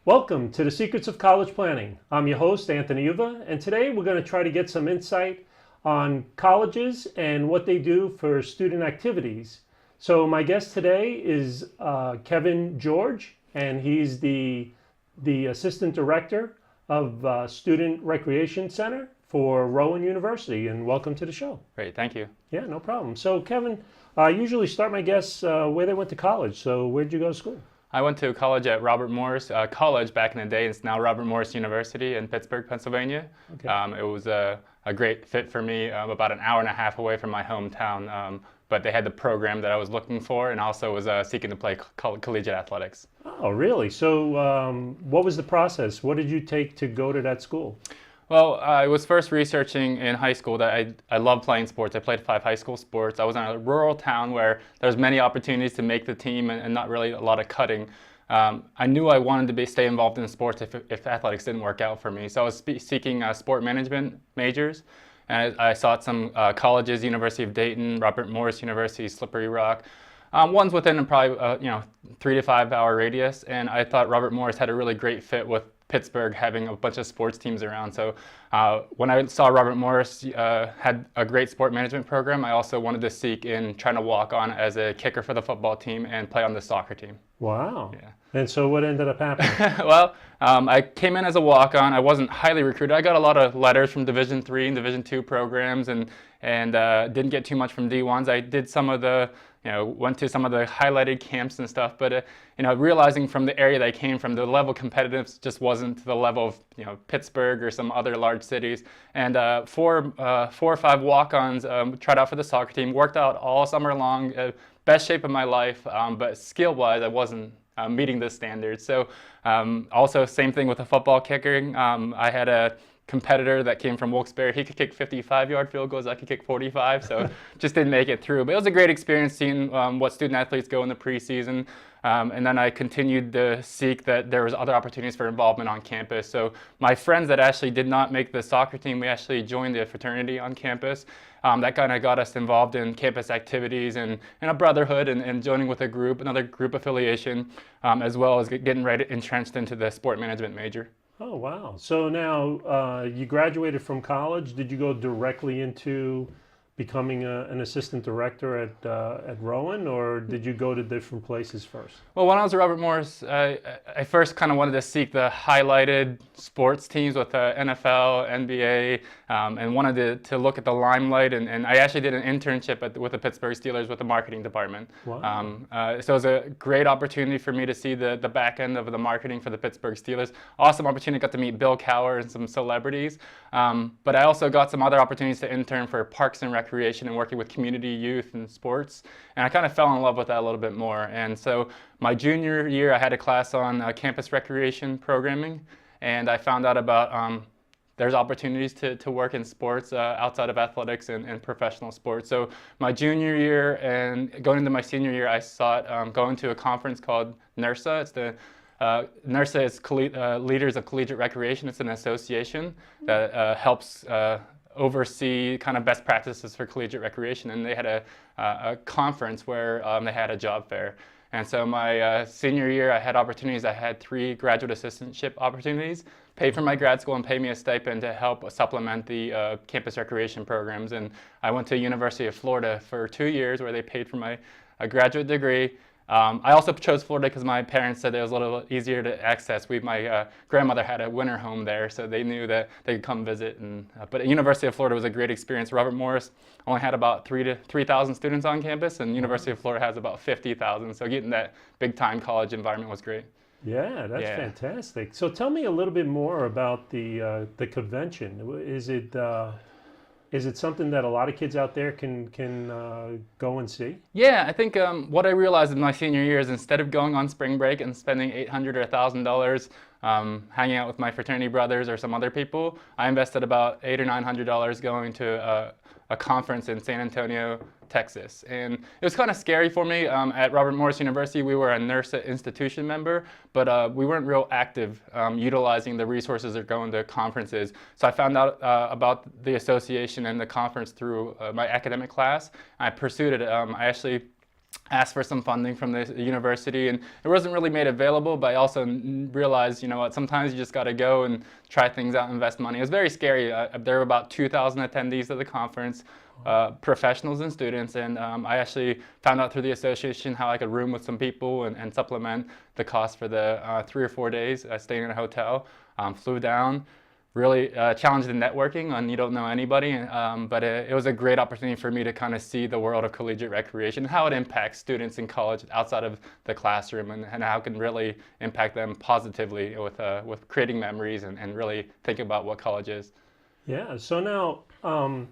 Welcome to the Secrets of College Planning. I'm your host, Anthony Uva, and today we're going to try to get some insight on colleges and what they do for student activities. So my guest today is Kevin George, and he's the Assistant Director of Student Recreation Center for Rowan University, and welcome to the show. Great, thank you. Yeah, no problem. So Kevin, I usually start my guests where they went to college. So where'd you go to school? I went to college at Robert Morris College back in the day. It's now Robert Morris University in Pittsburgh, Pennsylvania. Okay. It was a great fit for me, about an hour and a half away from my hometown. But they had the program that I was looking for, and also was seeking to play collegiate athletics. Oh, really? So what was the process? What did you take to go to that school? Well, I was first researching in high school that I love playing sports. I played 5 high school sports. I was in a rural town where there was many opportunities to make the team and not really a lot of cutting. I knew I wanted to stay involved in sports if athletics didn't work out for me. So I was seeking sport management majors, and I sought some colleges: University of Dayton, Robert Morris University, Slippery Rock. One's within probably 3 to 5 hour radius, and I thought Robert Morris had a really great fit with Pittsburgh having a bunch of sports teams around. So when I saw Robert Morris had a great sport management program, I also wanted to seek in trying to walk on as a kicker for the football team and play on the soccer team. Wow. Yeah. And so what ended up happening? Well, I came in as a walk-on. I wasn't highly recruited. I got a lot of letters from Division III and Division II programs, and didn't get too much from D1s. I did some of the, went to some of the highlighted camps and stuff, but realizing from the area that I came from, the level of competitiveness just wasn't to the level of Pittsburgh or some other large cities. And 4 or 5 walk-ons, tried out for the soccer team, worked out all summer long, best shape of my life, but skill-wise I wasn't meeting the standards. So also same thing with the football kicking. I had a competitor that came from Wilkes-Barre. He could kick 55-yard field goals. I could kick 45, so just didn't make it through. But it was a great experience seeing what student athletes go in the preseason. And then I continued to seek that there was other opportunities for involvement on campus. So my friends that actually did not make the soccer team, we actually joined the fraternity on campus. That kind of got us involved in campus activities and a brotherhood and joining with a group, another group affiliation, as well as getting right entrenched into the sport management major. Oh, wow. So now you graduated from college. Did you go directly into becoming an assistant director at Rowan, or did you go to different places first? Well, when I was at Robert Morris, I first kind of wanted to seek the highlighted sports teams with NFL, NBA, and wanted to look at the limelight. And I actually did an internship with the Pittsburgh Steelers with the marketing department. Wow. So it was a great opportunity for me to see the back end of the marketing for the Pittsburgh Steelers. Awesome opportunity, got to meet Bill Cowher and some celebrities. But I also got some other opportunities to intern for Parks and Recreation and working with community youth and sports, and I kind of fell in love with that a little bit more. And so my junior year I had a class on campus recreation programming, and I found out about there's opportunities to work in sports outside of athletics and professional sports. So my junior year and going into my senior year, I sought going to a conference called NERSA. It's the NERSA is Leaders of Collegiate Recreation. It's an association that helps oversee kind of best practices for collegiate recreation, and they had a conference where they had a job fair. And so my senior year, I had opportunities. I had 3 graduate assistantship opportunities, paid for my grad school and paid me a stipend to help supplement the campus recreation programs. And I went to University of Florida for 2 years where they paid for my graduate degree. I also chose Florida because my parents said it was a little easier to access. My grandmother had a winter home there, so they knew that they could come visit. But University of Florida was a great experience. Robert Morris only had about 3,000 students on campus, and University of Florida has about 50,000. So getting that big-time college environment was great. Yeah, that's fantastic. So tell me a little bit more about the convention. Is it something that a lot of kids out there can go and see? Yeah, I think what I realized in my senior year is instead of going on spring break and spending $800 or $1,000 hanging out with my fraternity brothers or some other people, I invested about $800 or $900 going to a conference in San Antonio, Texas. And it was kind of scary for me. At Robert Morris University, we were a NERSA institution member, but we weren't real active utilizing the resources that are going to conferences. So I found out about the association and the conference through my academic class. I pursued it. I actually asked for some funding from the university, and it wasn't really made available, but I also realized, you know what, sometimes you just got to go and try things out and invest money. It was very scary. There were about 2,000 attendees at the conference, professionals and students, and I actually found out through the association how I could room with some people and supplement the cost for the 3 or 4 days staying in a hotel. Flew down. Really challenged in networking and you don't know anybody, but it was a great opportunity for me to kind of see the world of collegiate recreation and how it impacts students in college outside of the classroom, and how it can really impact them positively with creating memories and really think about what college is. Yeah. So now,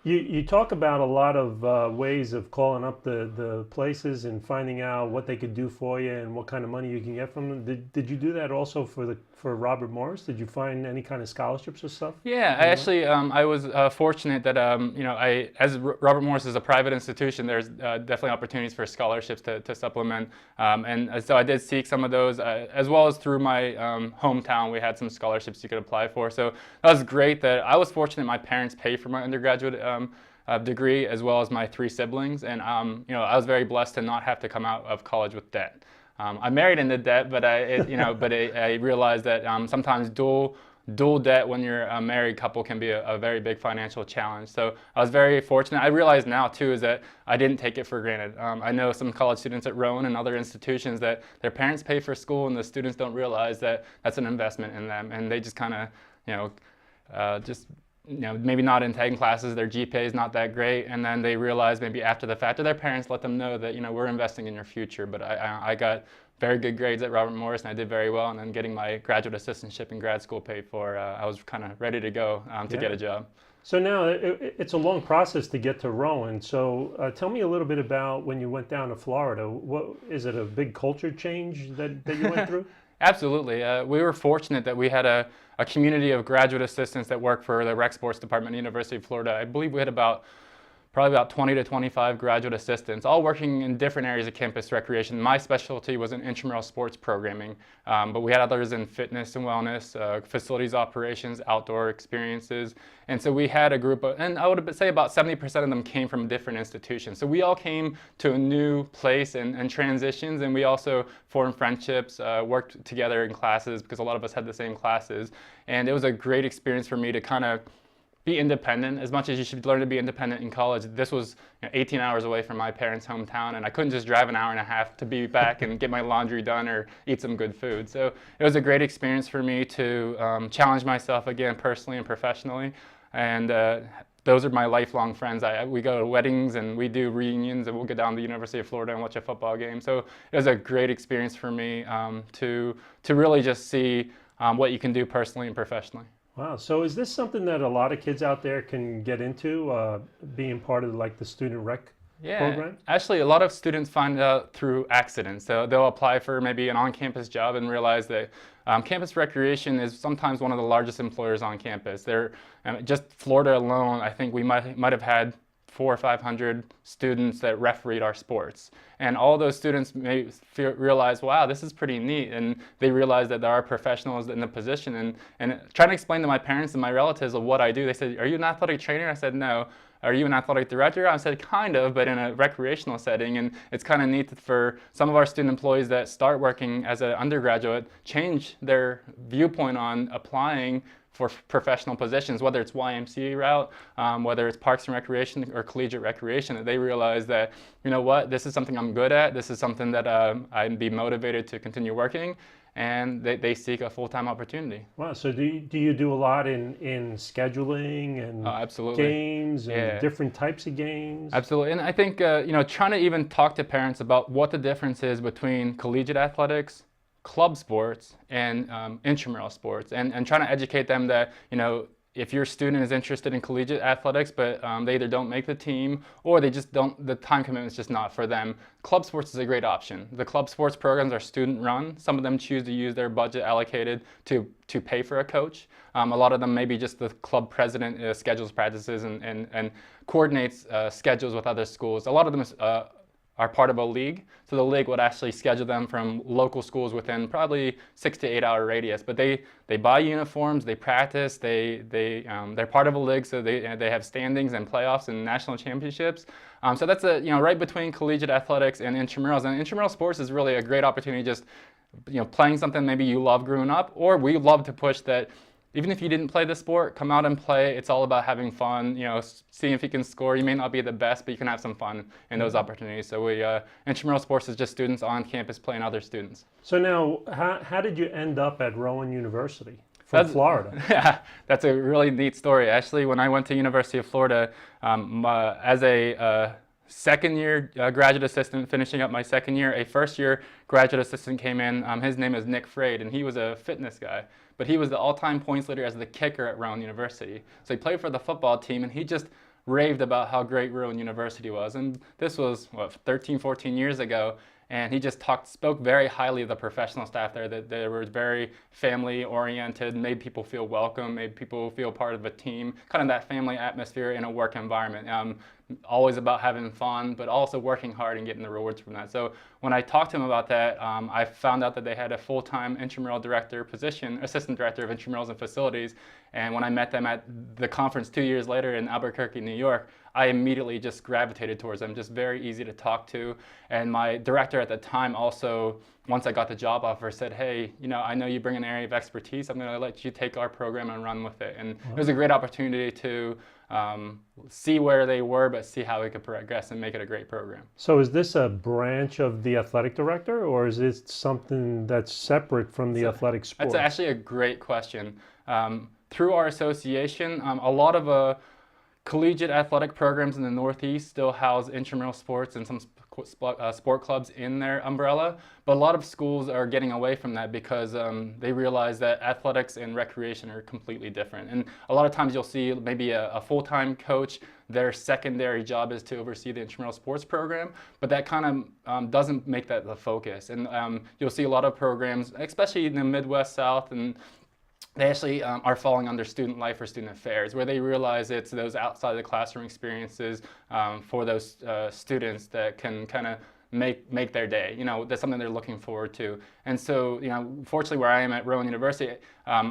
you talk about a lot of ways of calling up the places and finding out what they could do for you and what kind of money you can get from them. Did you do that also for Robert Morris? Did you find any kind of scholarships or stuff? Yeah, I actually I was fortunate that you know, as Robert Morris is a private institution, there's definitely opportunities for scholarships to supplement, and so I did seek some of those, as well as through my hometown we had some scholarships you could apply for. So that was great. That I was fortunate my parents paid for my undergraduate degree, as well as my 3 siblings, and you know, I was very blessed to not have to come out of college with debt. I married into debt, but I realized that sometimes dual debt when you're a married couple can be a very big financial challenge. So I was very fortunate. I realize now too is that I didn't take it for granted. I know some college students at Rowan and other institutions that their parents pay for school and the students don't realize that that's an investment in them, and they just kind of, you know, maybe not in taking classes, their GPA is not that great, and then they realize maybe after the fact, or their parents let them know that, you know, we're investing in your future. But I got very good grades at Robert Morris, and I did very well, and then getting my graduate assistantship in grad school paid for, I was kind of ready to go to get a job. So now it's a long process to get to Rowan. So tell me a little bit about when you went down to Florida. What is it, a big culture change that you went through? Absolutely. We were fortunate that we had a community of graduate assistants that work for the rec sports department at the University of Florida. I believe we had probably about 20 to 25 graduate assistants, all working in different areas of campus recreation. My specialty was in intramural sports programming, but we had others in fitness and wellness, facilities operations, outdoor experiences. And so we had a group of, and I would say about 70% of them came from different institutions. So we all came to a new place and transitions, and we also formed friendships, worked together in classes because a lot of us had the same classes. And it was a great experience for me to kind of be independent. As much as you should learn to be independent in college, this was 18 hours away from my parents' hometown, and I couldn't just drive an hour and a half to be back and get my laundry done or eat some good food. So it was a great experience for me to challenge myself again personally and professionally, and those are my lifelong friends. We go to weddings and we do reunions, and we'll go down to the University of Florida and watch a football game. So it was a great experience for me to really just see what you can do personally and professionally. Wow. So is this something that a lot of kids out there can get into, being part of like the student rec program? Actually, a lot of students find out through accidents. So they'll apply for maybe an on-campus job and realize that campus recreation is sometimes one of the largest employers on campus. Just Florida alone, I think we might have had 400 or 500 students that refereed our sports. And all those students may realize, wow, this is pretty neat. And they realize that there are professionals in the position. And trying to explain to my parents and my relatives of what I do, they said, are you an athletic trainer? I said, no. Are you an athletic director? I said, kind of, but in a recreational setting. And it's kind of neat for some of our student employees that start working as an undergraduate, change their viewpoint on applying for professional positions, whether it's YMCA route, whether it's Parks and Recreation or collegiate recreation, that they realize that, you know what, this is something I'm good at, this is something that I'd be motivated to continue working, and they seek a full-time opportunity. Wow, so do you do a lot in scheduling and absolutely. Games and different types of games? Absolutely, and I think, trying to even talk to parents about what the difference is between collegiate athletics, club sports, and intramural sports, and trying to educate them that, if your student is interested in collegiate athletics, but they either don't make the team or they just don't, the time commitment's just not for them, club sports is a great option. The club sports programs are student run. Some of them choose to use their budget allocated to pay for a coach. A lot of them maybe just the club president schedules practices and coordinates schedules with other schools. A lot of them are part of a league. So the league would actually schedule them from local schools within probably 6 to 8 hour radius. But they buy uniforms, they practice, they're part of a league, so they have standings and playoffs and national championships. So that's right between collegiate athletics and intramurals. And intramural sports is really a great opportunity, just playing something maybe you love growing up, or we love to push that. Even if you didn't play the sport, come out and play. It's all about having fun, seeing if you can score. You may not be the best, but you can have some fun in those opportunities. So intramural sports is just students on campus playing other students. So now, how did you end up at Rowan University from Florida? Yeah, that's a really neat story. Actually, when I went to University of Florida as a second year graduate assistant, finishing up my second year, a first year graduate assistant came in. His name is Nick Frade, and he was a fitness guy. But he was the all-time points leader as the kicker at Rowan University. So he played for the football team, and he just raved about how great Rowan University was. And this was, 13, 14 years ago. And he just spoke very highly of the professional staff there, that they were very family-oriented, made people feel welcome, made people feel part of a team, kind of that family atmosphere in a work environment. Always about having fun, but also working hard and getting the rewards from that. So when I talked to him about that, I found out that they had a full-time intramural director position, assistant director of intramurals and facilities. And when I met them at the conference 2 years later in Albuquerque, New York, I immediately just gravitated towards them, just very easy to talk to. And my director at the time also, once I got the job offer, said, hey, I know you bring an area of expertise. I'm going to let you take our program and run with it. And it was a great opportunity to see where they were, but see how we could progress and make it a great program. So is this a branch of the athletic director, or is it something that's separate from the athletic sport? That's actually a great question. Through our association, a lot of collegiate athletic programs in the Northeast still house intramural sports and some sport clubs in their umbrella, but a lot of schools are getting away from that because they realize that athletics and recreation are completely different. And a lot of times you'll see maybe a full-time coach, their secondary job is to oversee the intramural sports program, but that kind of doesn't make that the focus. And you'll see a lot of programs, especially in the Midwest, South, and they actually are falling under student life or student affairs, where they realize it's those outside the classroom experiences for those students that can kind of make their day. That's something they're looking forward to. And so, fortunately, where I am at Rowan University,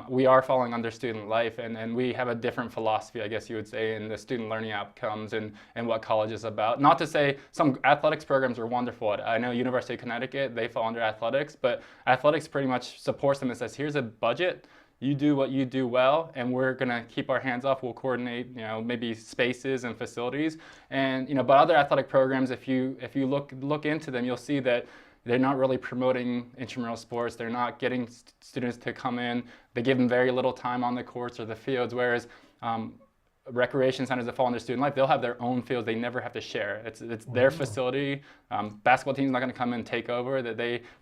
we are falling under student life, and we have a different philosophy, I guess you would say, in the student learning outcomes and what college is about. Not to say some athletics programs are wonderful. I know University of Connecticut, they fall under athletics, but athletics pretty much supports them and says, here's a budget. You do what you do well, and we're gonna keep our hands off. We'll coordinate, maybe spaces and facilities. And but other athletic programs, if you look into them, you'll see that they're not really promoting intramural sports. They're not getting students to come in. They give them very little time on the courts or the fields. Whereas recreation centers that fall under student life, they'll have their own fields. They never have to share. It's their facility. Basketball team's not going to come and take over.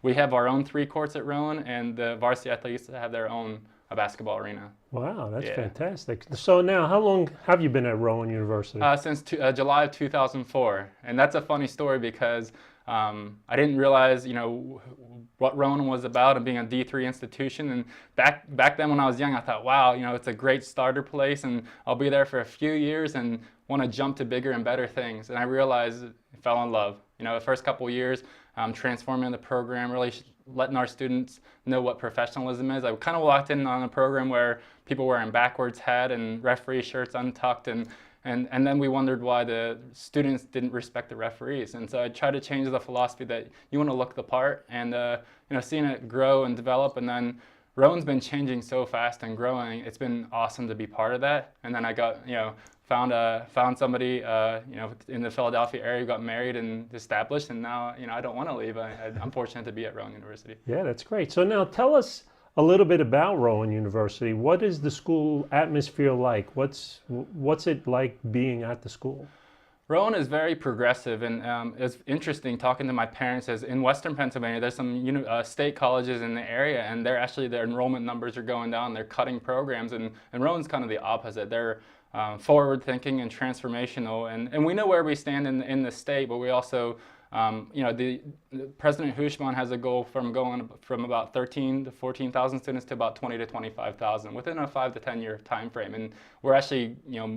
We have our own 3 courts at Rowan, and the varsity athletes have their own basketball arena. Wow, that's fantastic. So now, how long have you been at Rowan University? Since July of 2004. And that's a funny story because I didn't realize, what Rowan was about and being a D3 institution. And back then when I was young, I thought, wow, it's a great starter place and I'll be there for a few years and want to jump to bigger and better things. And I realized I fell in love. The first couple of years, transforming the program, really letting our students know what professionalism is. I kind of walked in on a program where people wearing backwards hat and referee shirts untucked, and then we wondered why the students didn't respect the referees. And so I tried to change the philosophy that you want to look the part, and seeing it grow and develop. And then Rowan's been changing so fast and growing. It's been awesome to be part of that. And then I got found somebody in the Philadelphia area who got married and established, and now I don't want to leave. I'm fortunate to be at Rowan University. Yeah, that's great. So now tell us a little bit about Rowan University. What is the school atmosphere like? What's it like being at the school? Rowan is very progressive, and it's interesting talking to my parents. As in Western Pennsylvania, there's some state colleges in the area, and their enrollment numbers are going down. They're cutting programs, and Rowan's kind of the opposite. They're forward-thinking and transformational, and we know where we stand in the state, but we also, the President Hushman has a goal from going from about 13 to 14,000 students to about 20 to 25,000 within a 5 to 10 year time frame, and we're actually,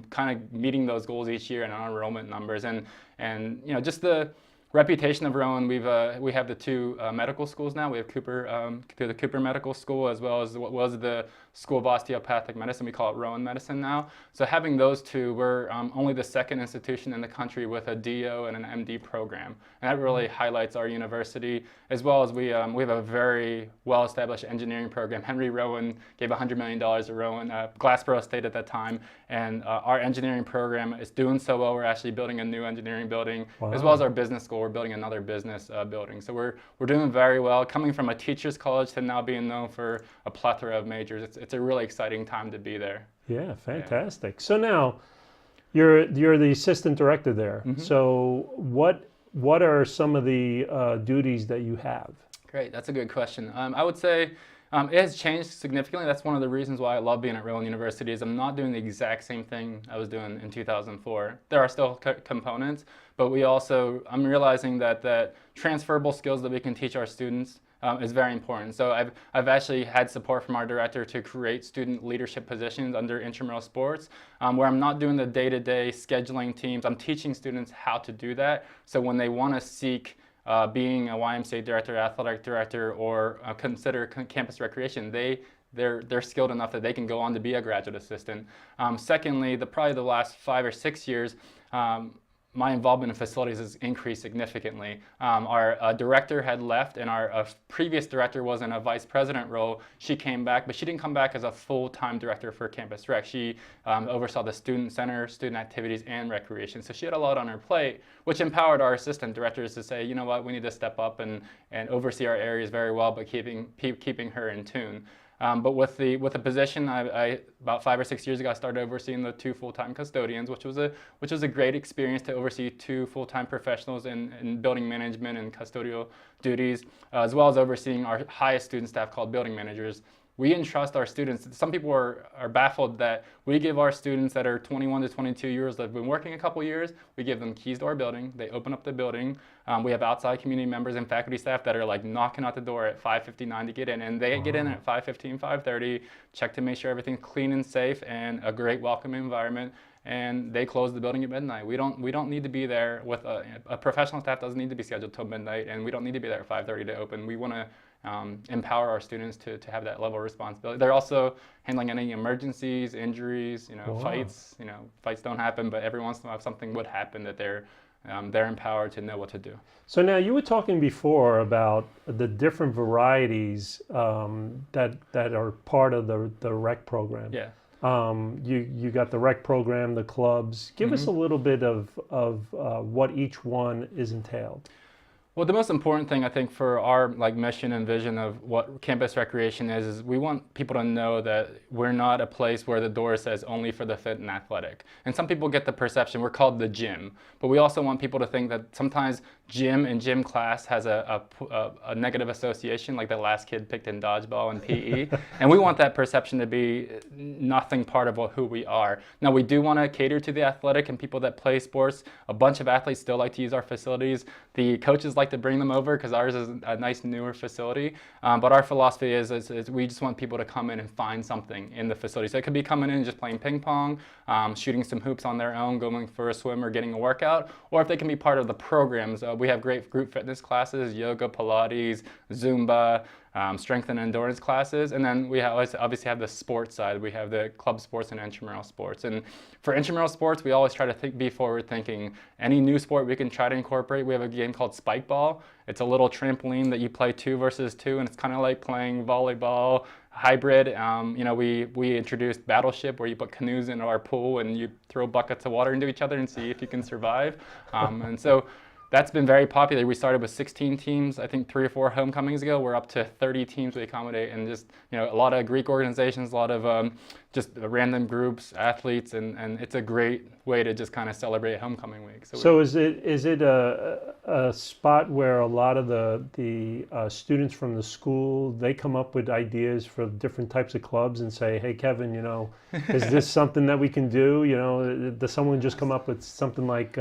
kind of meeting those goals each year in our enrollment numbers, and just Reputation of Rowan, we have the two medical schools now. We have Cooper, the Cooper Medical School, as well as what was the School of Osteopathic Medicine. We call it Rowan Medicine now. So having those two, we're only the second institution in the country with a DO and an MD program. And that really highlights our university, as well as we have a very well-established engineering program. Henry Rowan gave $100 million to Rowan, Glassboro State at that time, and our engineering program is doing so well. We're actually building a new engineering building, as well as our business school. We're building another business building. So we're doing very well. Coming from a teacher's college to now being known for a plethora of majors, it's a really exciting time to be there. Yeah, fantastic. So now you're the assistant director there. So what are some of the duties that you have? Great, that's a good question. I would say it has changed significantly. That's one of the reasons why I love being at Rowan University is I'm not doing the exact same thing I was doing in 2004. There are still components, but I'm realizing that transferable skills that we can teach our students is very important. So I've actually had support from our director to create student leadership positions under Intramural Sports, where I'm not doing the day-to-day scheduling teams. I'm teaching students how to do that. So when they want to seek being a YMCA director, athletic director, or consider campus recreation, they're skilled enough that they can go on to be a graduate assistant. Secondly, probably the last 5 or 6 years, my involvement in facilities has increased significantly. Our director had left, and our previous director was in a vice president role. She came back, but she didn't come back as a full-time director for campus rec. She oversaw the student center, student activities, and recreation. So she had a lot on her plate, which empowered our assistant directors to say, you know what, we need to step up and oversee our areas very well, but keeping her in tune. But with the position, I about 5 or 6 years ago, I started overseeing the 2 full-time custodians, which was a great experience to oversee 2 full-time professionals in building management and custodial duties, as well as overseeing our highest student staff called building managers. We entrust our students. Some people are baffled that we give our students that are 21 to 22 years that have been working a couple years, we give them keys to our building. They open up the building. We have outside community members and faculty staff that are like knocking out the door at 5:59 to get in, and they get in at 5:15, 5:30, check to make sure everything's clean and safe and a great welcoming environment, and they close the building at midnight. We don't need to be there with a professional staff doesn't need to be scheduled till midnight, and we don't need to be there at 5:30 to open. We want to empower our students to have that level of responsibility. They're also handling any emergencies, injuries, fights. Fights don't happen, but every once in a while something would happen that they're empowered to know what to do. So now you were talking before about the different varieties that are part of the rec program. Yeah. You got the rec program, the clubs. Give us a little bit of what each one is entailed. Well, the most important thing I think for our mission and vision of what campus recreation is we want people to know that we're not a place where the door says only for the fit and athletic. And some people get the perception we're called the gym, but we also want people to think that sometimes gym and gym class has a negative association, like the last kid picked in dodgeball and PE. And we want that perception to be nothing part of who we are. Now, we do want to cater to the athletic and people that play sports. A bunch of athletes still like to use our facilities. The coaches like to bring them over because ours is a nice newer facility. But our philosophy is we just want people to come in and find something in the facility. So it could be coming in and just playing ping pong, shooting some hoops on their own, going for a swim or getting a workout, or if they can be part of the programs. We have great group fitness classes, yoga, Pilates, Zumba, strength and endurance classes, and then we obviously have the sports side. We have the club sports and intramural sports. And for intramural sports, we always try to be forward thinking. Any new sport we can try to incorporate. We have a game called spike ball. It's a little trampoline that you play 2 versus 2, and it's kind of like playing volleyball hybrid. We introduced Battleship, where you put canoes into our pool and you throw buckets of water into each other and see if you can survive. And so that's been very popular. We started with 16 teams, I think 3 or 4 homecomings ago. We're up to 30 teams we accommodate, and just a lot of Greek organizations, a lot of just random groups, athletes, and it's a great way to just kind of celebrate homecoming week. So is it a spot where a lot of the students from the school, they come up with ideas for different types of clubs and say, hey Kevin, is this something that we can do? Does someone just come up with something like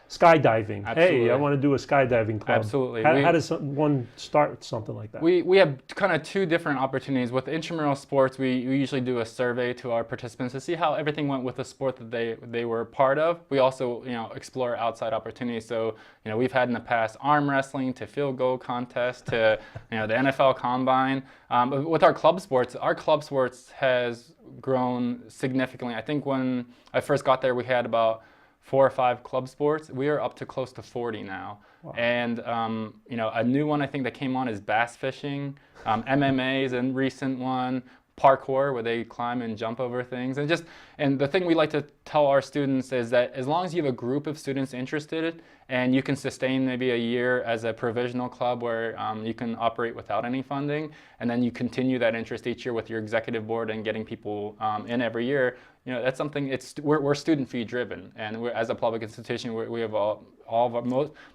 skydiving? Absolutely. Hey, I want to do a skydiving club. Absolutely. How does one start something like that? We have kind of 2 different opportunities. With intramural sports, we usually do a survey to our participants to see how everything went with the sport that they were part of. We also, explore outside opportunities. So, we've had in the past arm wrestling to field goal contest to, the NFL Combine. But with our club sports has grown significantly. I think when I first got there, we had about 4 or 5 club sports. We are up to close to 40 now. Wow. And a new one I think that came on is bass fishing. MMA is a recent one. Parkour, where they climb and jump over things. And the thing we like to tell our students is that as long as you have a group of students interested and you can sustain maybe a year as a provisional club where you can operate without any funding, and then you continue that interest each year with your executive board and getting people in every year, that's something. We're student fee driven, and as a public institution, we have all of our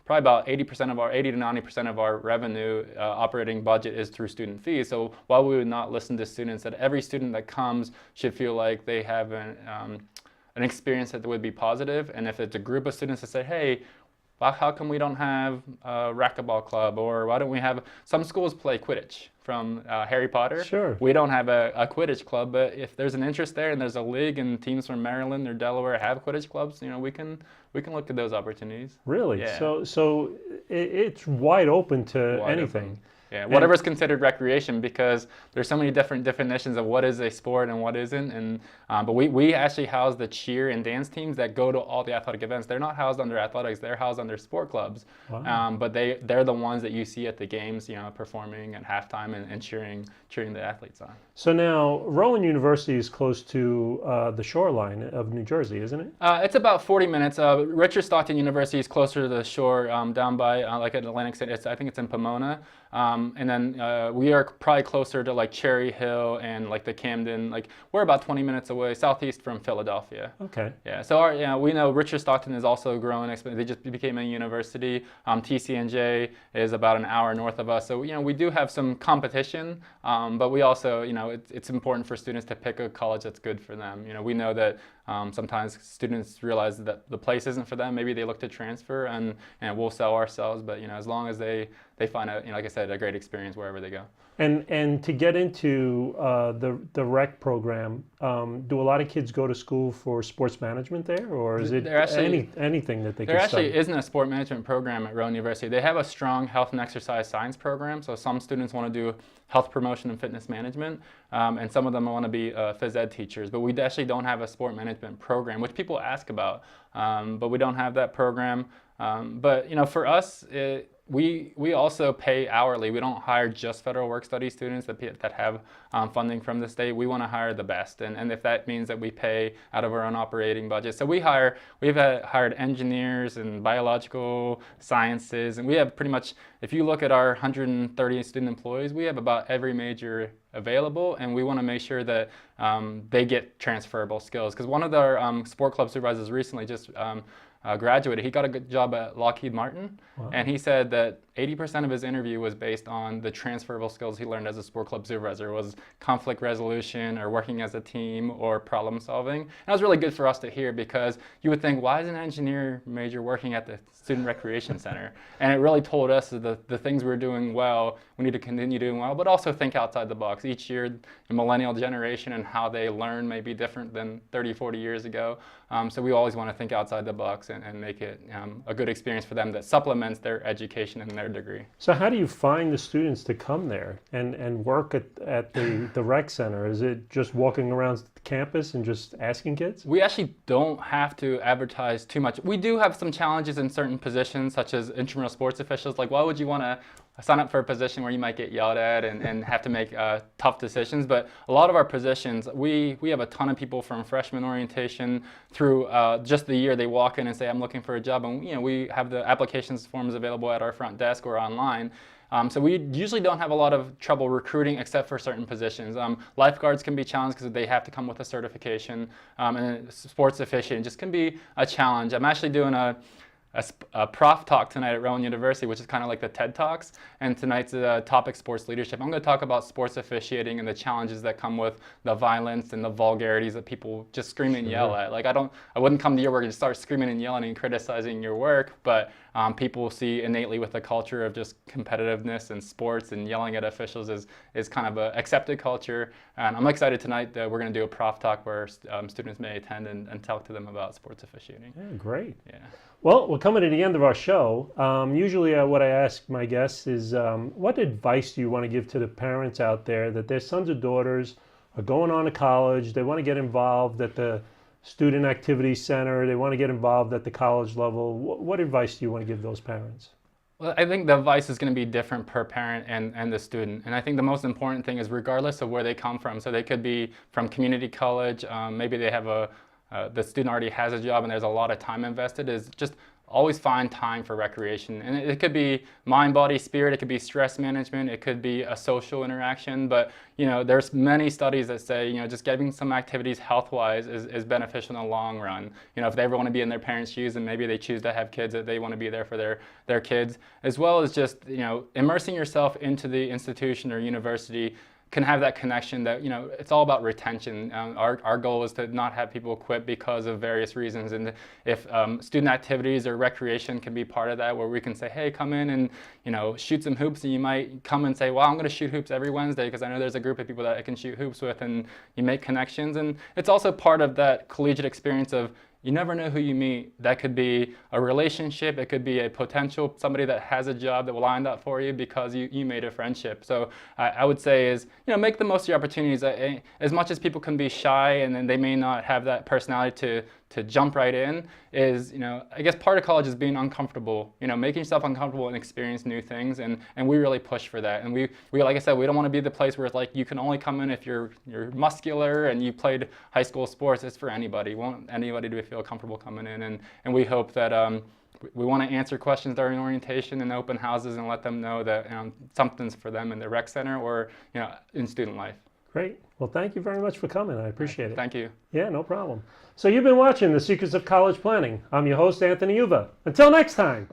probably about 80 to 90% of our revenue operating budget is through student fees. So while we would not listen to students, that every student that comes should feel like they have an experience that would be positive. And if it's a group of students that say, hey, well, how come we don't have a racquetball club, or why don't we have, some schools play Quidditch from Harry Potter. Sure. We don't have a Quidditch club, but if there's an interest there and there's a league and teams from Maryland or Delaware have Quidditch clubs, we can look at those opportunities. Really? Yeah. So it's wide open to anything. Open. Yeah, whatever's considered recreation, because there's so many different definitions of what is a sport and what isn't. And but we actually house the cheer and dance teams that go to all the athletic events. They're not housed under athletics; they're housed under sport clubs. Wow. But they're the ones that you see at the games, performing at halftime and cheering the athletes on. So now Rowan University is close to the shoreline of New Jersey, isn't it? It's about 40 minutes. Richard Stockton University is closer to the shore, down by like at Atlantic City. I think it's in Pomona. And then we are probably closer to like Cherry Hill and like the Camden. Like we're about 20 minutes away, southeast from Philadelphia. Okay. Yeah. So we know Richard Stockton is also growing. They just became a university. TCNJ is about an hour north of us. So we do have some competition, but we also it's important for students to pick a college that's good for them. We know that sometimes students realize that the place isn't for them. Maybe they look to transfer, and we'll sell ourselves. But as long as they find like I said, a great experience wherever they go. And to get into the rec program, do a lot of kids go to school for sports management there, or is it anything that they can study? There actually isn't a sport management program at Rowan University. They have a strong health and exercise science program. So some students want to do health promotion and fitness management, and some of them want to be phys ed teachers. But we actually don't have a sport management program, which people ask about. But we don't have that program. But for us, we also pay hourly. We don't hire just federal work study students that have funding from the state. We want to hire the best, and if that means that we pay out of our own operating budget. So we've hired engineers and biological sciences, and we have pretty much, if you look at our 130 student employees, we have about every major available, and we want to make sure that they get transferable skills. Because one of our sport club supervisors recently just graduated. He got a good job at Lockheed Martin. Wow. And he said that 80% of his interview was based on the transferable skills he learned as a sport club supervisor, was conflict resolution or working as a team or problem solving. And that was really good for us to hear, because you would think, why is an engineer major working at the Student Recreation Center? And it really told us that the things we're doing well, we need to continue doing well, but also think outside the box. Each year, the millennial generation and how they learn may be different than 30, 40 years ago. So we always want to think outside the box and make it a good experience for them that supplements their education and their degree. So how do you find the students to come there and work at the rec center? Is it just walking around campus and just asking kids? We actually don't have to advertise too much. We do have some challenges in certain positions, such as intramural sports officials. Like, why would you want to sign up for a position where you might get yelled at and have to make tough decisions? But a lot of our positions, we have a ton of people from freshman orientation through just the year they walk in and say, I'm looking for a job. And we have the applications forms available at our front desk or online. So we usually don't have a lot of trouble recruiting except for certain positions. Lifeguards can be challenged because they have to come with a certification, and sports officiant just can be a challenge. I'm actually doing a prof talk tonight at Rowan University, which is kind of like the TED Talks, and tonight's topic sports leadership. I'm going to talk about sports officiating and the challenges that come with the violence and the vulgarities that people just scream and yell at. Like I wouldn't come to your work and just start screaming and yelling and criticizing your work, but people see innately with the culture of just competitiveness and sports and yelling at officials is kind of an accepted culture. And I'm excited tonight that we're going to do a prof talk where students may attend and talk to them about sports officiating. Yeah, great. Yeah. Well, we're coming to the end of our show. Usually what I ask my guests is, what advice do you want to give to the parents out there that their sons or daughters are going on to college, they want to get involved at the student activity center, they want to get involved at the college level? What advice do you want to give those parents? Well, I think the advice is going to be different per parent and the student. And I think the most important thing is regardless of where they come from. So they could be from community college, maybe they have the student already has a job and there's a lot of time invested, is just always find time for recreation. And it could be mind, body, spirit, it could be stress management, it could be a social interaction, but there's many studies that say, just getting some activities health-wise is beneficial in the long run. If they ever want to be in their parents' shoes and maybe they choose to have kids, that they want to be there for their kids, as well as just, immersing yourself into the institution or university can have that connection that, it's all about retention. Our goal is to not have people quit because of various reasons. And if student activities or recreation can be part of that, where we can say, hey, come in and, shoot some hoops, and you might come and say, well, I'm going to shoot hoops every Wednesday because I know there's a group of people that I can shoot hoops with, and you make connections. And it's also part of that collegiate experience of, you never know who you meet. That could be a relationship, it could be a potential somebody that has a job that will line up for you because you made a friendship. So I would say is, make the most of your opportunities. As much as people can be shy and then they may not have that personality to jump right in, is, I guess part of college is being uncomfortable, making yourself uncomfortable and experience new things, and we really push for that. And we like I said, we don't want to be the place where it's like you can only come in if you're muscular and you played high school sports. It's for anybody. We want anybody to feel comfortable coming in, and we hope that we want to answer questions during orientation and open houses and let them know that something's for them in the rec center or in student life. Great. Well, thank you very much for coming. I appreciate it. Thank you. Yeah, no problem. So you've been watching The Secrets of College Planning. I'm your host, Anthony Uva. Until next time.